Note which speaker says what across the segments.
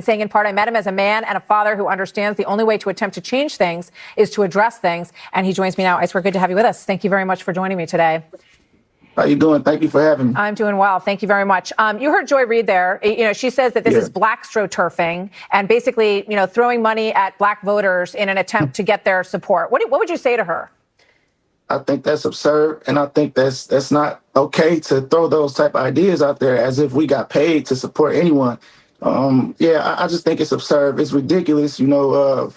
Speaker 1: saying in part, I met him as a man and a father who understands the only way to attempt to change things is to address things. And he joins me now. I swear, good to have you with us. Thank you very much for joining me today.
Speaker 2: How you doing? Thank you for having me.
Speaker 1: I'm doing well. Thank you very much. You heard Joy Reid there. You know, she says that this is black astroturfing and basically, you know, throwing money at black voters in an attempt to get their support. What would you say to her?
Speaker 2: I think that's absurd, and I think that's not okay to throw those type of ideas out there as if we got paid to support anyone. I just think it's absurd. It's ridiculous. You know,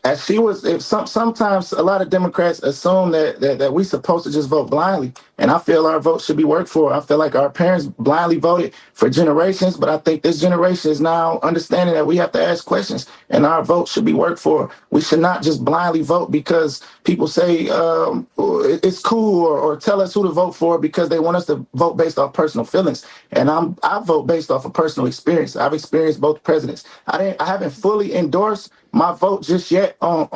Speaker 2: as she was, sometimes a lot of Democrats assume that we supposed to just vote blindly, and I feel our vote should be worked for. I feel like our parents blindly voted for generations, but I think this generation is now understanding that we have to ask questions, and our vote should be worked for. We should not just blindly vote because people say it's cool or tell us who to vote for because they want us to vote based off personal feelings. And I vote based off of personal experience. I've experienced both presidents. I haven't fully endorsed my vote just yet on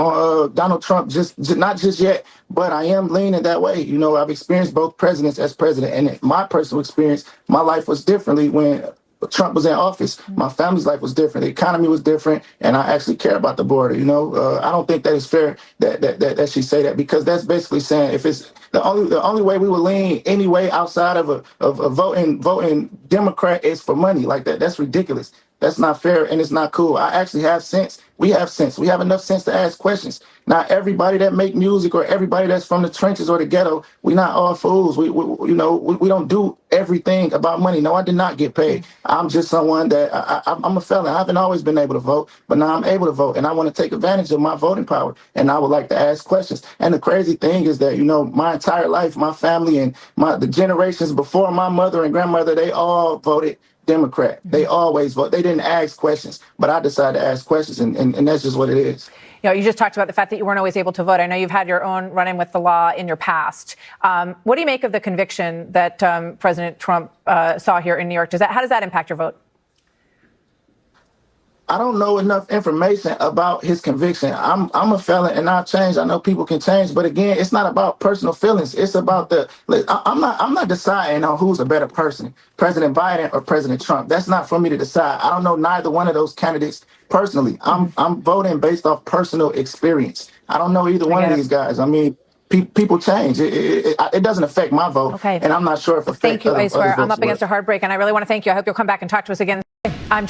Speaker 2: Donald Trump, just not just yet, but I am leaning that way. You know, I've experienced both presidents as president, and in my personal experience, my life was differently when Trump was in office. My family's life was different. The economy was different, and I actually care about the border. You know, I don't think that it's fair that she say that, because that's basically saying if it's the only way we would lean any way outside of a voting Democrat is for money like that. That's ridiculous. That's not fair, and it's not cool. I actually have sense. We have sense. We have enough sense to ask questions. Not everybody that make music or everybody that's from the trenches or the ghetto, we not all fools. We don't do everything about money. No, I did not get paid. I'm just someone that I'm a felon. I haven't always been able to vote, but now I'm able to vote, and I want to take advantage of my voting power, and I would like to ask questions. And the crazy thing is that, you know, my entire life, my family and the generations before my mother and grandmother, they all voted Democrat. They always vote. They didn't ask questions, but I decided to ask questions, and that's just what it is.
Speaker 1: You know, you just talked about the fact that you weren't always able to vote. I know you've had your own run-in with the law in your past. What do you make of the conviction that President Trump saw here in New York? How does that impact your vote?
Speaker 2: I don't know enough information about his conviction. I'm a felon, and I've changed. I know people can change, but again, it's not about personal feelings. It's about I'm not deciding on who's a better person, President Biden or President Trump. That's not for me to decide. I don't know neither one of those candidates personally. I'm voting based off personal experience. I don't know either one of these guys. I mean, people change. It doesn't affect my vote, and I'm not sure if it affects
Speaker 1: Thank you. I swear, I'm up
Speaker 2: against
Speaker 1: a hard break, and I really want to thank you. I hope you'll come back and talk to us again.